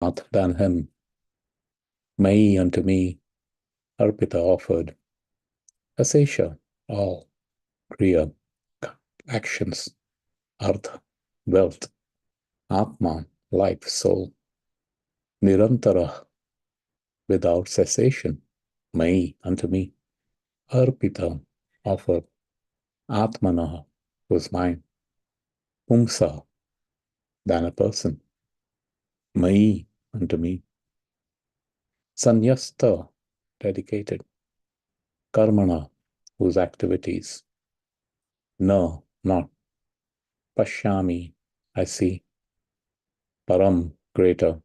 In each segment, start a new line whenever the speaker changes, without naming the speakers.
other than him. Mai unto me, Arpita offered. Asesha, all, Kriya, actions, Artha, wealth, Atma, life, soul, Nirantara, without cessation, Mai unto me, Arpita offered, Atmana, was mine, Pumsa, than a person, Mai unto me, Sanyasta, dedicated, Karmana, whose activities, No, not, Pashyami, I see, Param, greater,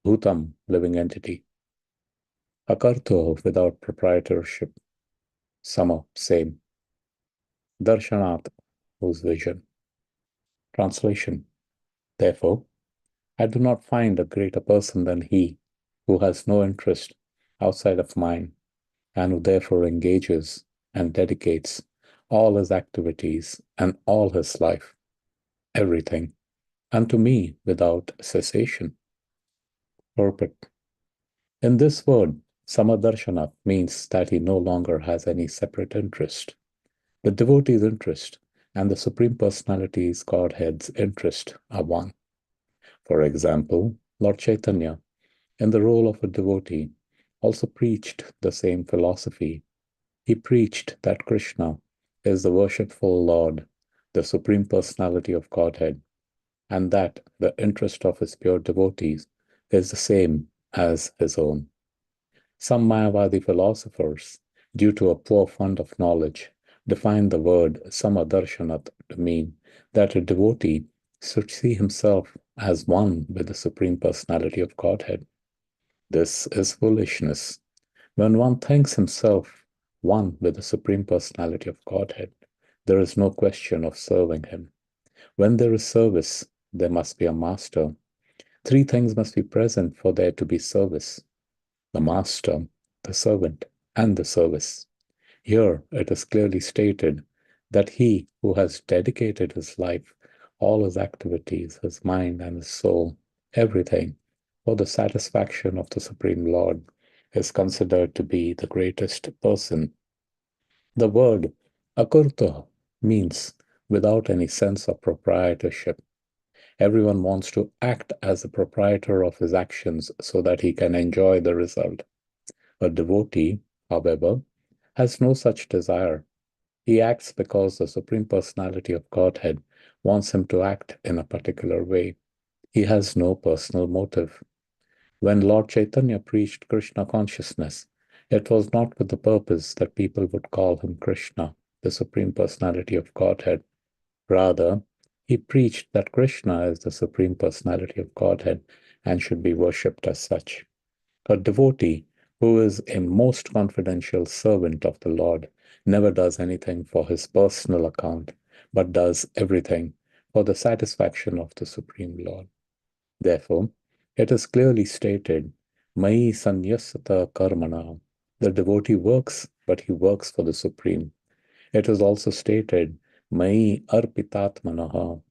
Bhutam, living entity, Akarto, without proprietorship, Sama, same, Darshanat, whose vision. Translation. Therefore, I do not find a greater person than he who has no interest outside of mine and who therefore engages and dedicates all his activities and all his life, everything, unto me without cessation. Purport. In this word, Samadarshana means that he no longer has any separate interest. The devotee's interest and the Supreme Personality's Godhead's interest are one. For example, Lord Chaitanya, in the role of a devotee, also preached the same philosophy. He preached that Krishna is the worshipful Lord, the Supreme Personality of Godhead, and that the interest of his pure devotees is the same as his own. Some Mayavadi philosophers, due to a poor fund of knowledge, define the word Samadarshana to mean that a devotee should see himself as one with the Supreme Personality of Godhead. This is foolishness. When one thinks himself one with the Supreme Personality of Godhead, there is no question of serving him. When there is service, there must be a master. Three things must be present for there to be service: the master, the servant, and the service. Here it is clearly stated that he who has dedicated his life, all his activities, his mind and his soul, everything, for the satisfaction of the Supreme Lord, is considered to be the greatest person. The word akurta means without any sense of proprietorship. Everyone wants to act as the proprietor of his actions so that he can enjoy the result. A devotee, however, has no such desire. He acts because the Supreme Personality of Godhead wants him to act in a particular way. He has no personal motive. When Lord Chaitanya preached Krishna consciousness, it was not with the purpose that people would call him Krishna, the Supreme Personality of Godhead. Rather, he preached that Krishna is the Supreme Personality of Godhead and should be worshipped as such. A devotee who is a most confidential servant of the Lord never does anything for his personal account, but does everything for the satisfaction of the Supreme Lord. Therefore, it is clearly stated, Mai Sanyasata Karmana. The devotee works, but he works for the Supreme. It is also stated, Mai Arpitatmanaha.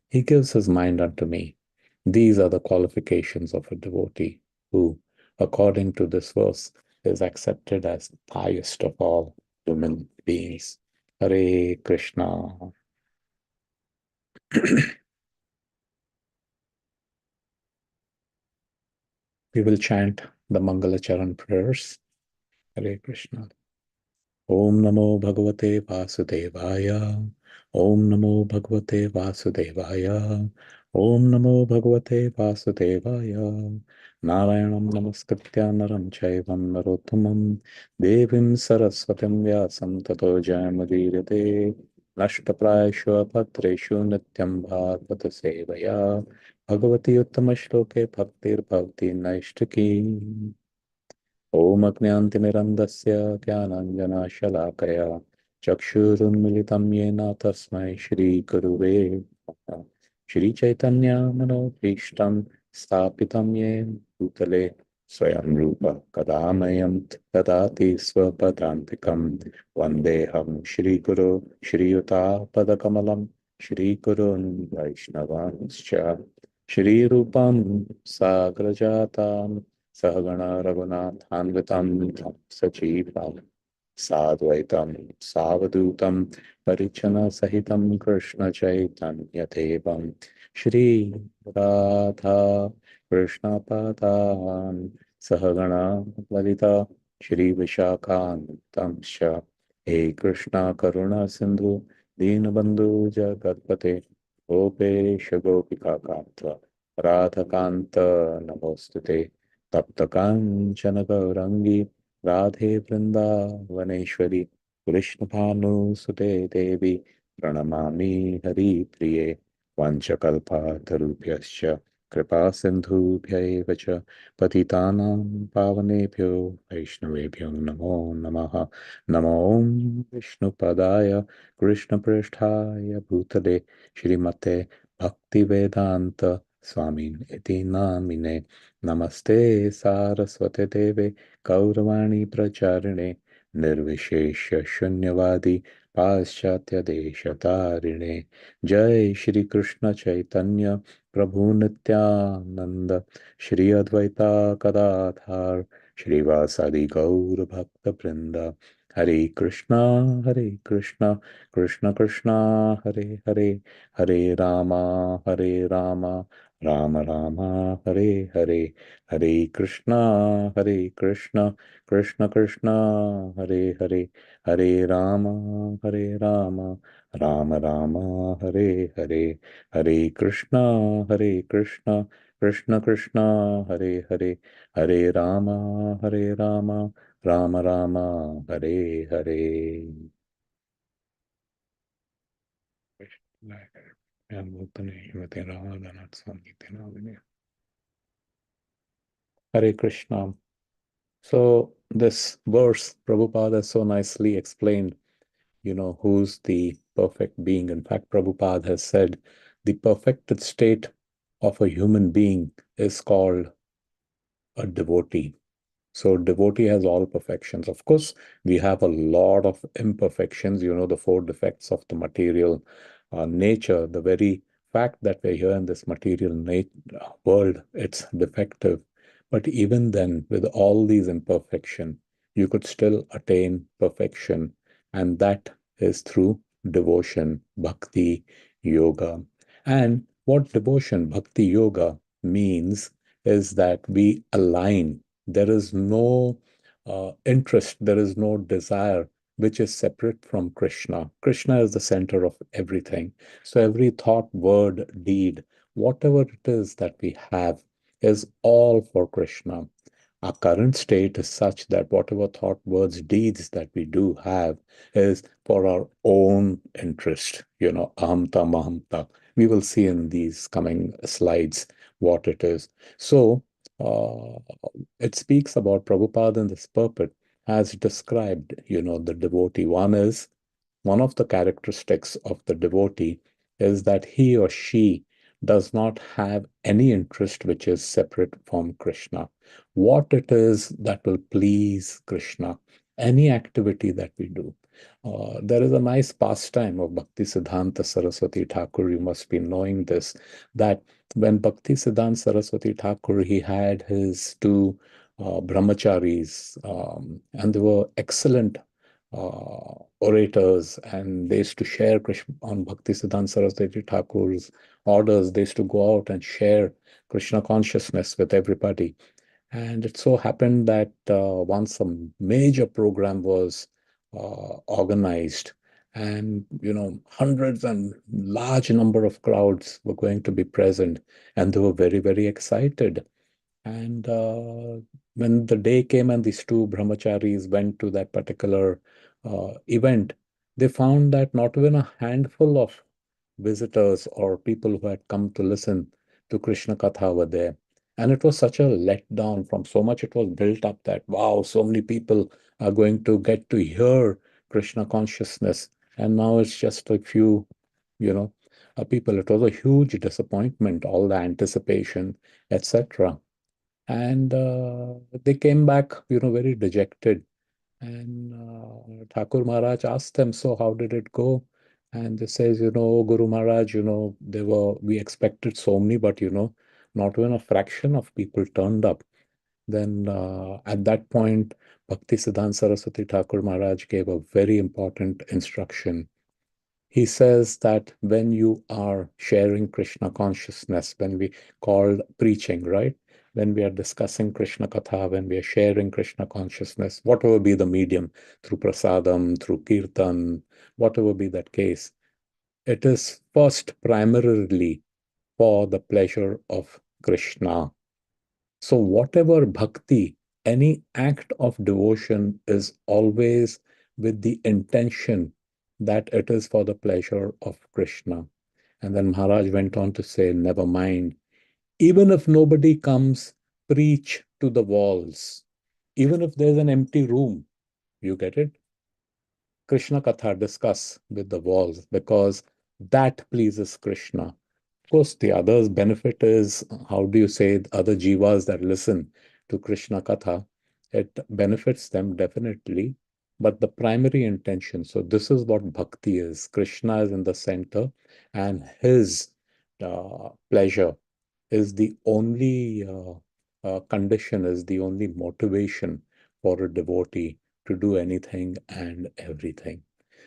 He gives his mind unto me. These are the qualifications of a devotee who, according to this verse, is accepted as the highest of all human beings. Hare Krishna. We will chant the Mangalacharan prayers. Hare Krishna. Om Namo Bhagavate Vasudevaya. Om Namo Bhagavate Vasudevaya. Om Namo Bhagavate Vasudevaya. Narayanam Namaskritya Naram Chaivam Narottamam Devim Saraswatam Vyasam Tato Jayamudirate Nashtaprayashu Patreshu Nityam Bhagavata Sevaya Bhagavati Uttama Shloke Bhaktir Bhavati Naishtaki. Om Ajnantimirandasya Jnananjana-shalakaya Chakshurunmilitam Yena Tasmai Shri Guruve Namaha. Shri Chaitanya Manobhishtam Sthapitam Yen Bhutale Swayam Rupa Kadamayam Tadati Swapadantikam Vandeham Shri Guru Shri Yuta Padakamalam Shri Gurun Vaishnavanscha श्रीरूपं साग्रजातां सहगण रघुनाथान्वितं तं सजीवं साद्वैतं सावधूतं परिजनसहितं कृष्णचैतन्यदेवं श्रीराधा कृष्णपादान् सहगणा ललिता श्रीविशाखान्वितं च हे कृष्ण करुणा सिन्धु दीनबन्धु जगत्पते गोपेश गोपिकान्त राधकान्त नमोऽस्तुते तप्तकाञ्चन गौरङ्गी राधे वृन्दावनेश्वरी कृष्णभानुसुते देवी प्रणमामि हरिप्रिये वञ्चकल्पातरुभ्यश्च कृपा सिन्धुभ्य एव च पतितानां पावनेभ्यो वैष्णवेभ्यो नमो नमः नमो विष्णुपदाय कृष्णपृष्ठाय भूतले श्रीमते भक्तिवेदान्त स्वामिन् इति नामिने नमस्ते सारस्वते देवे गौरवाणी प्रचारिणे निर्विशेष शून्यवादी पाश्चात्य देशतारिणे जय श्री कृष्ण चैतन्य प्रभु नित्यानंद श्री अद्वैता गदाधार श्रीवासादि गौर भक्त वृंद हरे Krishna Krishna Krishna Hare Hare Hare Rama Ram Ram Hare Hare Hare Krishna Krishna Krishna Hare Hare Hare Ram Ram Ram Hare Hare Hare Krishna Krishna Krishna Hare Hare Hare Ram Ram Hare Hare Hare Krishna. So this verse, Prabhupada so nicely explained, who's the perfect being. In fact, Prabhupada has said the perfected state of a human being is called a devotee. So devotee has all perfections. Of course, we have a lot of imperfections, the four defects of the material nature. The very fact that we're here in this material world, it's defective. But even then, with all these imperfections, you could still attain perfection. And that is through devotion, bhakti, yoga. And what devotion, bhakti, yoga means is that we align. There is no interest, there is no desire which is separate from Krishna. Krishna is the center of everything. So every thought, word, deed, whatever it is that we have is all for Krishna. Our current state is such that whatever thought, words, deeds that we do have is for our own interest, ahamta, mahamta. We will see in these coming slides what it is. So, uh, it speaks about Prabhupada in this purport as described, the devotee. One of the characteristics of the devotee is that he or she does not have any interest which is separate from Krishna. What it is that will please Krishna, any activity that we do. There is a nice pastime of Bhakti Siddhanta Saraswati Thakur. You must be knowing this, that when Bhakti Siddhanta Saraswati Thakur, he had his two brahmacharis, and they were excellent orators, and they used to share Krishna on Bhakti Siddhanta Saraswati Thakur's orders. They used to go out and share Krishna consciousness with everybody. And it so happened that once a major program was organized, and hundreds and large number of crowds were going to be present, and they were very, very excited. And when the day came and these two brahmacharis went to that particular event, they found that not even a handful of visitors or people who had come to listen to Krishna Katha were there. And it was such a letdown. From so much it was built up that, wow, so many people are going to get to hear Krishna consciousness. And now it's just a few, you know, people. It was a huge disappointment, all the anticipation, etc. And they came back, very dejected. And Thakur Maharaj asked them, so how did it go? And they says, Guru Maharaj, we expected so many, but not even a fraction of people turned up, then at that point, Bhakti Siddhanta Saraswati Thakur Maharaj gave a very important instruction. He says that when you are sharing Krishna consciousness, when we called preaching, right? When we are discussing Krishna Katha, when we are sharing Krishna consciousness, whatever be the medium, through prasadam, through kirtan, whatever be that case, it is first primarily for the pleasure of Krishna. So, whatever bhakti, any act of devotion is always with the intention that it is for the pleasure of Krishna. And then Maharaj went on to say, never mind, even if nobody comes, preach to the walls. Even if there's an empty room, you get it? Krishna Katha discuss with the walls because that pleases Krishna. Of course, the other's benefit is how do you say other jivas that listen to Krishna Katha? It benefits them definitely, but the primary intention. So, this is what bhakti is. Krishna is in the center, and his pleasure is the only condition, is the only motivation for a devotee to do anything and everything.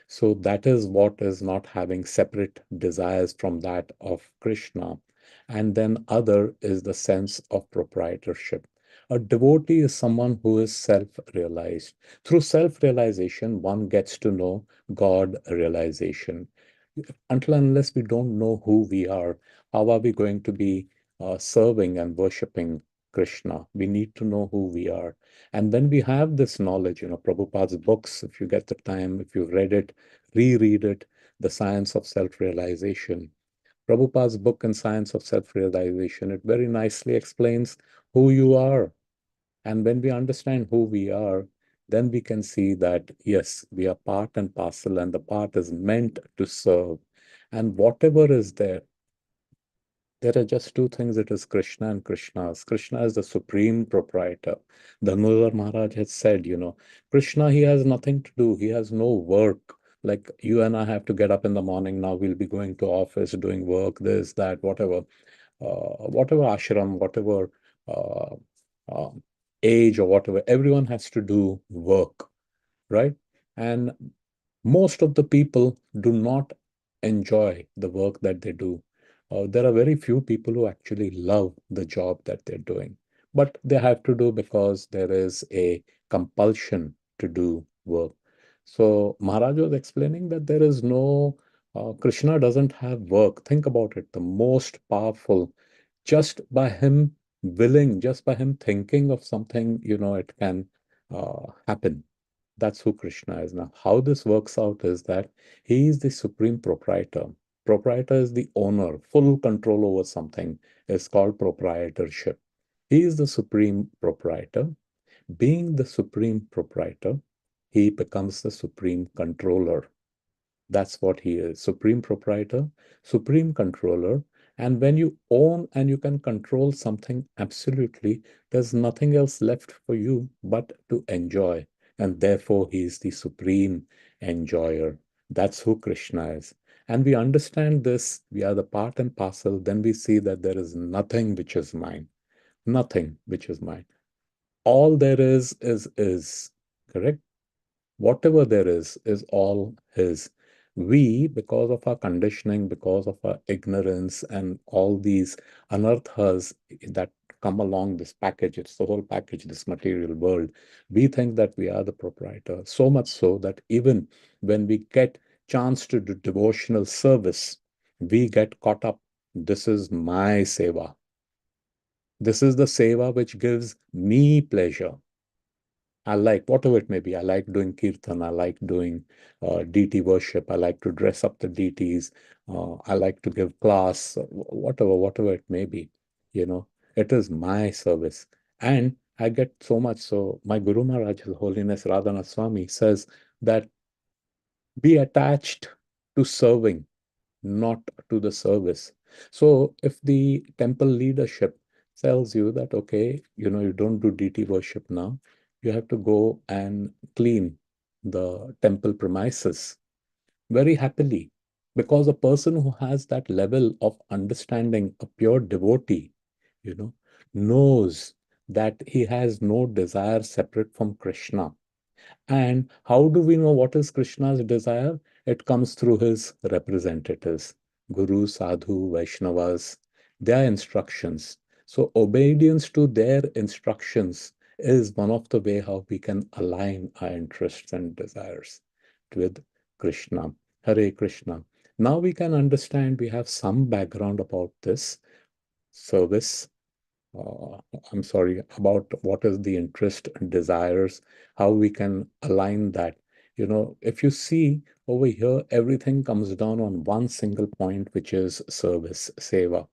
So that is what is not having separate desires from that of Krishna. And then other is the sense of proprietorship. A devotee is someone who is self-realized. Through self-realization, one gets to know God realization. Until and unless we don't know who we are, how are we going to be serving and worshiping Krishna? We need to know who we are. And when we have this knowledge, Prabhupada's books, if you get the time, if you've read it, reread it, The Science of Self-Realization. Prabhupada's book in Science of Self-Realization, it very nicely explains who you are. And when we understand who we are, then we can see that, yes, we are part and parcel, and the part is meant to serve. And whatever is there, there are just two things. It is Krishna and Krishna's. Krishna is the supreme proprietor. Dhanurdhar Maharaj has said, Krishna, he has nothing to do. He has no work. Like you and I have to get up in the morning. Now we'll be going to office, doing work, this, that, whatever ashram, whatever uh, uh, age or whatever. Everyone has to do work, right? And most of the people do not enjoy the work that they do. There are very few people who actually love the job that they're doing, but they have to do because there is a compulsion to do work. So Maharaj was explaining that there is no, Krishna doesn't have work. Think about it. The most powerful, just by him willing, just by him thinking of something, it can happen. That's who Krishna is. Now, how this works out is that he is the supreme proprietor. Proprietor is the owner, full control over something is called proprietorship. He is the supreme proprietor. Being the supreme proprietor, he becomes the supreme controller. That's what he is. Supreme proprietor, supreme controller. And when you own and you can control something absolutely, there's nothing else left for you but to enjoy. And therefore, he is the supreme enjoyer. That's who Krishna is. And we understand this, we are the part and parcel, then we see that there is nothing which is mine. Nothing which is mine. All there is. Correct? Whatever there is all his. We, because of our conditioning, because of our ignorance and all these anarthas that come along this package, it's the whole package, this material world, we think that we are the proprietor. So much so that even when we get chance to do devotional service, we get caught up. This is my seva. This is the seva which gives me pleasure. I like whatever it may be. I like doing kirtan. I like doing deity worship. I like to dress up the deities. I like to give class, whatever it may be. It is my service. And I get so much. So my Guru Maharaj, His Holiness Radhana Swami, says that be attached to serving, not to the service. So if the temple leadership tells you that, okay, you don't do deity worship now, you have to go and clean the temple premises very happily. Because a person who has that level of understanding, a pure devotee, knows that he has no desire separate from Krishna. And how do we know what is Krishna's desire? It comes through his representatives, Guru, Sadhu, Vaishnavas, their instructions. So obedience to their instructions is one of the way how we can align our interests and desires with Krishna. Hare Krishna. Now we can understand, we have some background about this service, uh, I'm sorry, about what is the interest and desires, how we can align that. If you see over here, everything comes down on one single point, which is service, seva.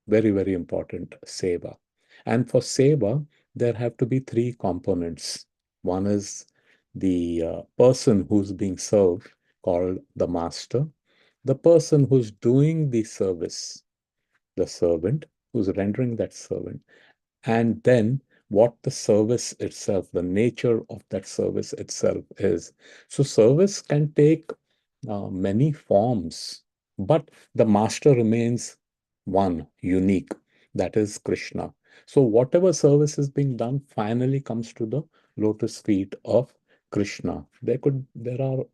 Very, very important, seva. And for seva, there have to be three components. One is the person who's being served, called the master, the person who's doing the service, the servant, who's rendering that servant, and then what the service itself, the nature of that service itself is. So, service can take many forms, but the master remains one, unique, that is Krishna. So, whatever service is being done finally comes to the lotus feet of Krishna. There are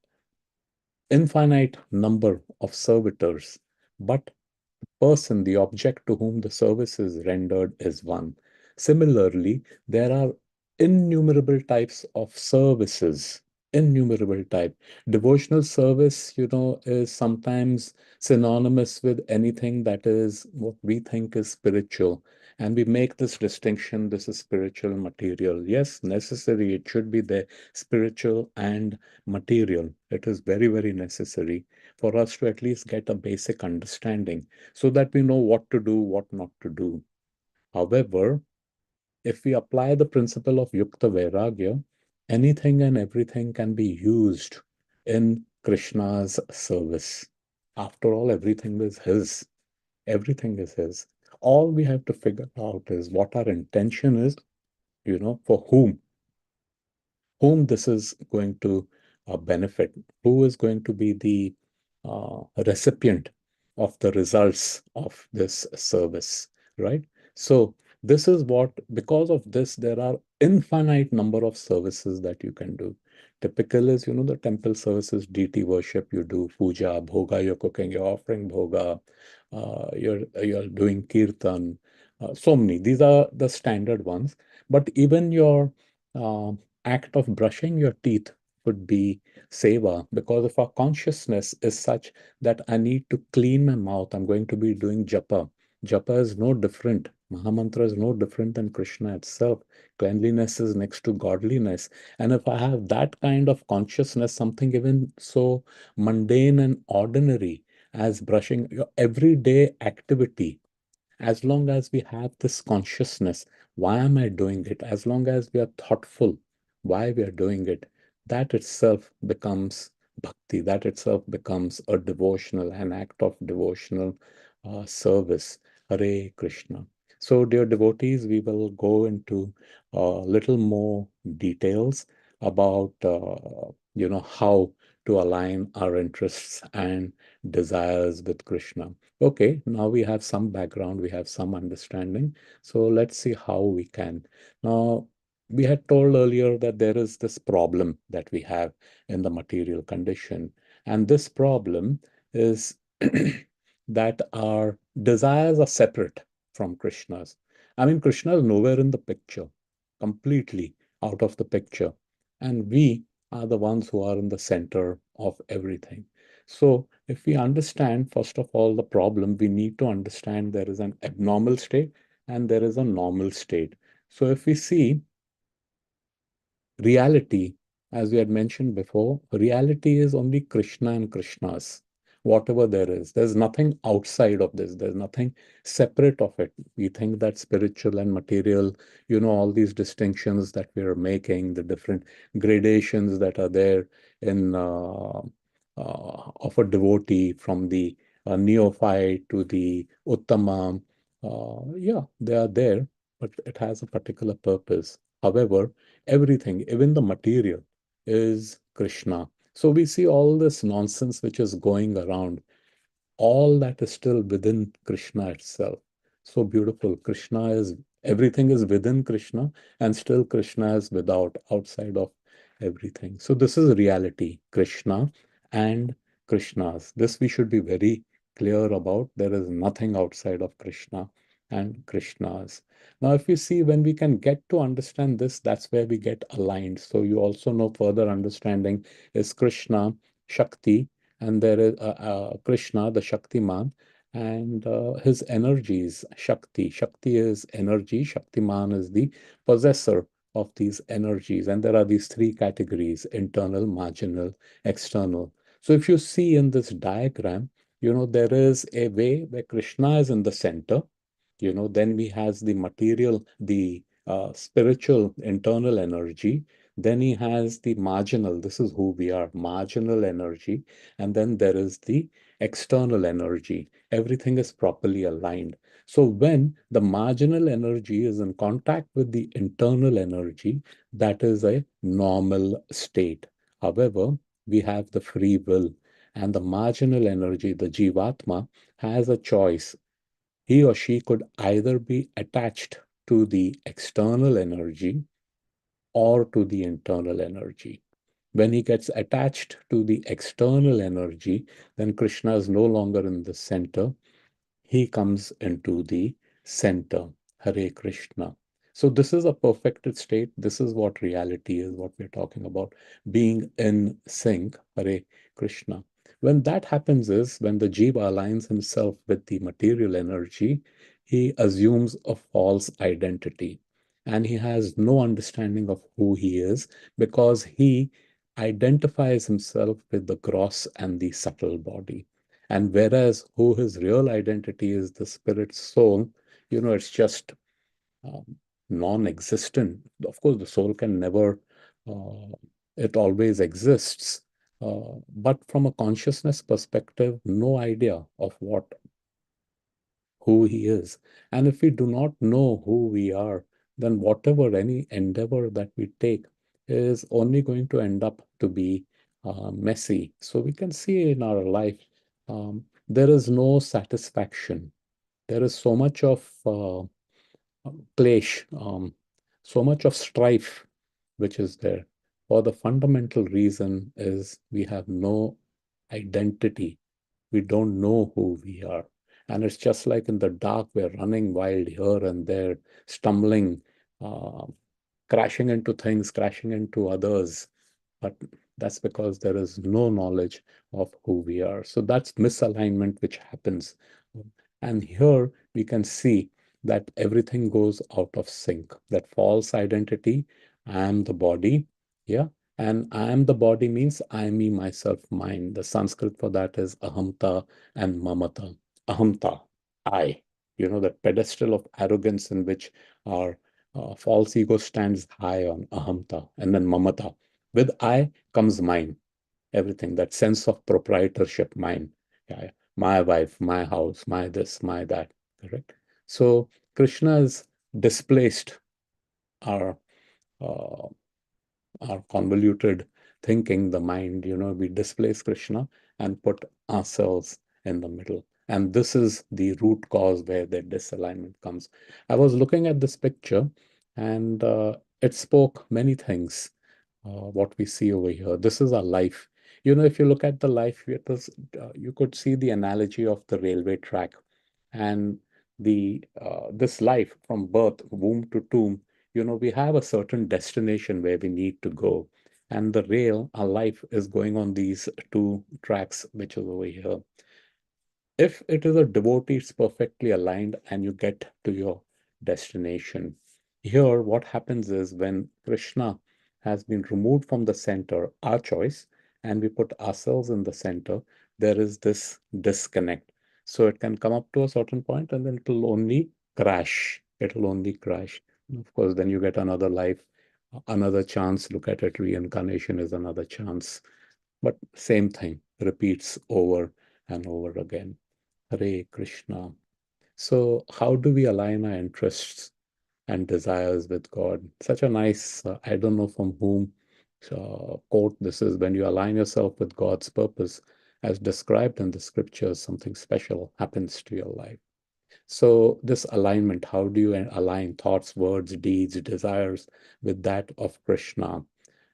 infinite number of servitors, but person, the object to whom the service is rendered, is one. Similarly, there are innumerable types of services, innumerable type. Devotional service, is sometimes synonymous with anything that is what we think is spiritual. And we make this distinction, this is spiritual, material. Yes, necessary, it should be there, spiritual and material. It is very, very necessary for us to at least get a basic understanding so that we know what to do, what not to do. However, if we apply the principle of Yukta Vairagya, anything and everything can be used in Krishna's service. After all, everything is His. Everything is His. All we have to figure out is what our intention is, for whom this is going to benefit, who is going to be the recipient of the results of this service, right? So this is what, because of this, there are infinite number of services that you can do. Typical is, the temple services, deity worship, you do puja, bhoga, you're cooking, you're offering bhoga, you're doing kirtan, so many. These are the standard ones. But even your uh, act of brushing your teeth could be seva, because if our consciousness is such that I need to clean my mouth, I'm going to be doing japa. Japa is no different. Mahamantra is no different than Krishna itself. Cleanliness is next to godliness. And if I have that kind of consciousness, something even so mundane and ordinary as brushing your everyday activity, as long as we have this consciousness, why am I doing it? As long as we are thoughtful, why we are doing it, that itself becomes bhakti. That itself becomes a devotional, an act of devotional service. Hare Krishna. So, dear devotees, we will go into a little more details about, how to align our interests and desires with Krishna. Okay, now we have some background, we have some understanding. So let's see how we can. Now, we had told earlier that there is this problem that we have in the material condition. And this problem is that our desires are separate from Krishna's. I mean, Krishna is nowhere in the picture, completely out of the picture. And we are the ones who are in the center of everything. So, if we understand, first of all, the problem, we need to understand there is an abnormal state and there is a normal state. So, if we see reality, as we had mentioned before, reality is only Krishna and Krishna's, whatever there is. There's nothing outside of this, there's nothing separate of it. We think that spiritual and material, all these distinctions that we are making, the different gradations that are there in of a devotee, from the neophyte to the Uttama. Yeah, they are there, but it has a particular purpose. However, everything, even the material, is Krishna. So we see all this nonsense which is going around, all that is still within Krishna itself. So beautiful. Krishna is, everything is within Krishna, and still Krishna is without, outside of everything. So this is reality, Krishna and Krishnas. This we should be very clear about. There is nothing outside of Krishna and Krishnas. Now, if you see, when we can get to understand this, that's where we get aligned. So you also know further understanding is Krishna, Shakti, and there is Krishna, the Shaktiman, and his energies, Shakti. Shakti is energy, Shaktiman is the possessor of these energies. And there are these three categories: internal, marginal, external. So if you see in this diagram, there is a way where Krishna is in the center. Then we has the material, the spiritual internal energy. Then he has the marginal, this is who we are, marginal energy. And then there is the external energy. Everything is properly aligned. So when the marginal energy is in contact with the internal energy, that is a normal state. However, we have the free will, and the marginal energy, the Jivatma, has a choice. He or she could either be attached to the external energy or to the internal energy. When he gets attached to the external energy, then Krishna is no longer in the center. He comes into the center. Hare Krishna. So this is a perfected state. This is what reality is, what we're talking about, being in sync. Hare Krishna. When that happens is when the jiva aligns himself with the material energy, he assumes a false identity. And he has no understanding of who he is because he identifies himself with the gross and the subtle body. And whereas who his real identity is, the spirit soul, it's just um, non-existent. Of course, the soul can never, uh, it always exists. But from a consciousness perspective, no idea of who he is. And if we do not know who we are, then whatever any endeavor that we take is only going to end up to be messy. So we can see in our life, there is no satisfaction. There is so much of clash, so much of strife, which is there. For the fundamental reason is we have no identity. We don't know who we are. And it's just like in the dark, we're running wild here and there, stumbling, uh, crashing into things, crashing into others. But that's because there is no knowledge of who we are. So that's misalignment which happens. And here we can see that everything goes out of sync. That false identity, I am the body. Yeah. And I am the body means I, me, myself, mine. The Sanskrit for that is ahamta and mamata. Ahamta, I. That pedestal of arrogance in which our false ego stands high on ahamta, and then mamata. With I comes mine, everything, that sense of proprietorship, mine. Yeah, yeah. My wife, my house, my this, my that. Correct. So Krishna has displaced our uh, our convoluted thinking, the mind, we displace Krishna and put ourselves in the middle. And this is the root cause where the disalignment comes. I was looking at this picture and it spoke many things, what we see over here. This is our life. If you look at the life, you could see the analogy of the railway track and the this life from birth, womb to tomb. We have a certain destination where we need to go. And the rail, our life is going on these two tracks, which is over here. If it is a devotee, it's perfectly aligned and you get to your destination. Here, what happens is when Krishna has been removed from the center, our choice, and we put ourselves in the center, there is this disconnect. So it can come up to a certain point and then it will only crash. It will only crash. Of course, then you get another life, another chance. Look at it, reincarnation is another chance. But same thing repeats over and over again. Hare Krishna. So, how do we align our interests and desires with God? Such a nice, I don't know from whom quote this is. When you align yourself with God's purpose, as described in the scriptures, something special happens to your life. So this alignment, how do you align thoughts, words, deeds, desires with that of Krishna?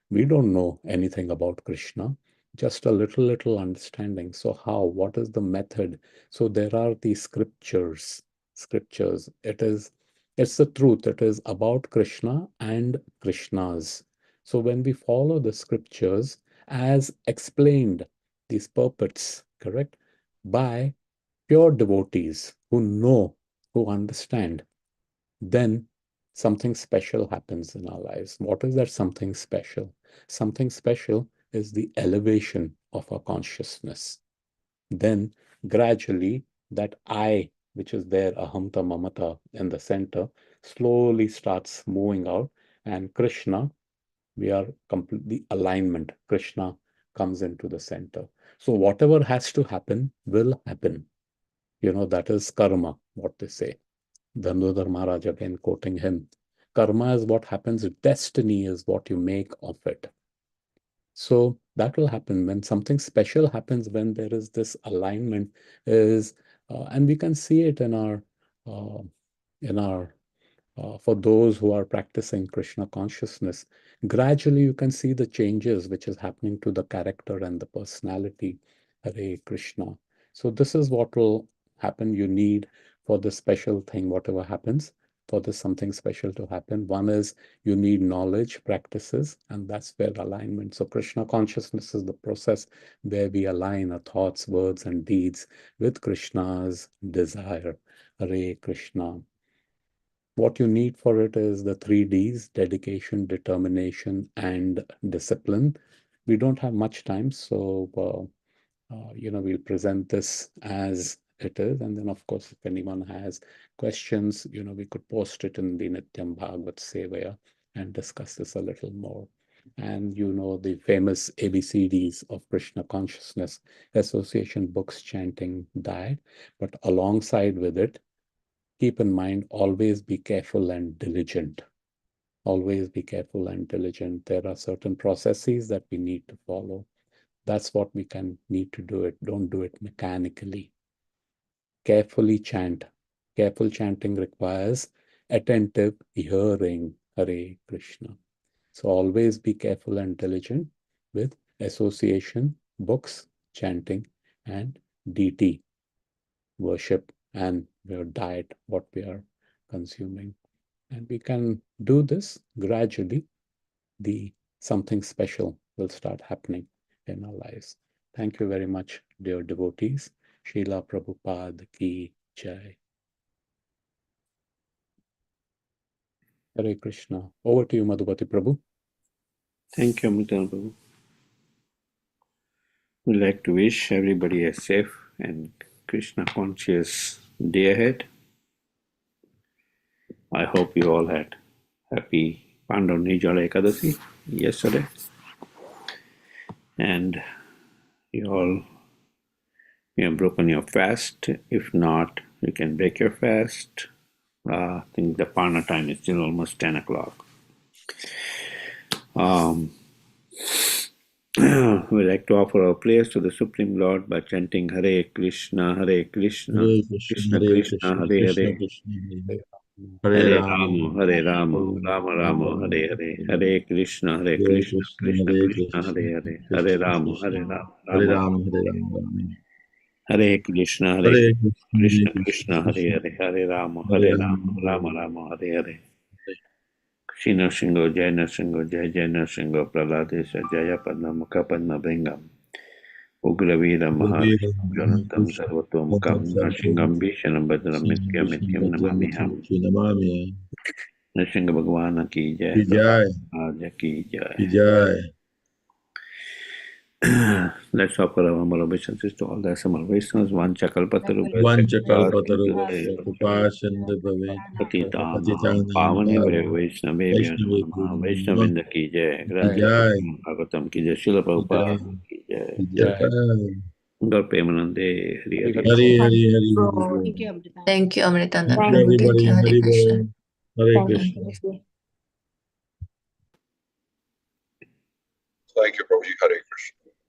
We don't know anything about Krishna, just a little understanding. So how? What is the method? So there are these scriptures. It's the truth. It is about Krishna and Krishnas. So when we follow the scriptures as explained, these purports, correct, by pure devotees who know, who understand, then something special happens in our lives. What is that something special? Something special is the elevation of our consciousness. Then gradually that I, which is there, ahamta mamata in the center, slowly starts moving out, and Krishna, we are completely alignment. Krishna comes into the center. So whatever has to happen will happen. That is karma, what they say. Dhanodhar Maharaj, again quoting him, karma is what happens, destiny is what you make of it. So that will happen when something special happens, when there is this alignment and we can see it uh, in our for those who are practicing Krishna consciousness. Gradually, you can see the changes which is happening to the character and the personality. Hare Krishna. So this is what will happen. You need for the special thing, whatever happens, for this something special to happen. One is you need knowledge, practices, and that's where alignment. So Krishna consciousness is the process where we align our thoughts, words, and deeds with Krishna's desire. Hare Krishna. What you need for it is the 3 Ds: dedication, determination, and discipline. We don't have much time, so we'll present this as it is. And then, of course, if anyone has questions, we could post it in the Nityam Bhagavad Sevaya and discuss this a little more. And the famous ABCDs of Krishna consciousness, association, books, chanting, diet, but alongside with it, keep in mind, always be careful and diligent. Always be careful and diligent. There are certain processes that we need to follow. That's what we need to do it. Don't do it mechanically. Carefully chant. Careful chanting requires attentive hearing. Hare Krishna. So always be careful and diligent with association, books, chanting, and DT, worship, and your diet, what we are consuming. And we can do this gradually. Something special will start happening in our lives. Thank you very much, dear devotees. Srila Prabhupada ki jai. Hare Krishna. Over to you, Madhubati Prabhu.
Thank you, Amritananda Prabhu. We'd like to wish everybody a safe and Krishna conscious day ahead. I hope you all had happy Pandav Nijala Ekadasi yesterday. And you all have broken your fast. If not, you can break your fast. I think the Parna time is still almost 10 o'clock. We like to offer our prayers to the Supreme Lord by chanting Hare Krishna, Hare Krishna,
Hare
Krishna
Hare
Krishna, Hare
Krishna
Hare,
Krishna,
Hare
Rama,
Rama, Hare Rama, Rama Rama, Hare Hare, Hare Krishna, Hare
Hare
Krishna,
Krishna,
Krishna
Hare
Krishna,
Krishna,
Hare Hare, Hare
Krishna
Rama,
Krishna,
Hare Rama,
Hare
Rama
Rama,
Rama,
Hare Rama,
Hare Krishna, Hare
Hare
Krishna,
Krishna,
Krishna
Krishna,
Hare Hare, Hare Rama,
Hare
Hare
Rama,
Rama, Rama Rama, Hare Hare. Krishna Singho, Jaya Singho, Jaya Jaya Singho, Praladesha, Jaya Padma Mukha Padma Bhingam. Ugraveera Maharasham Janantam Sarvatomukam Nrsimham Bhishana Bhadram Nityam Nityam Namamiham. Nrsimha Bhagwan ki jai, Maharaj ki jai. Let's offer our humble obeisances to all the Assembled Vaishnavas. Vancha
Vancha
kalpatarubhyascha
Kripa Sindhu
Patitanam
Patitanam
Pavanebhyo Vaishnavebhyo Namo Vaishnavinda ki jai.
Jai,
Bhagavatam ki jai. Srila Prabhupada ki jai.
Jai.
Gaur Premanande Hari Hari.
Hari Hari Hari.
Thank you, Amritanda.
Thank you, everybody.
Thank you, Hare
Hari
Krishna.
Bol. Hare
Thank
Krishna.
you.
Thank you, Prabhuji. Hare Krishna.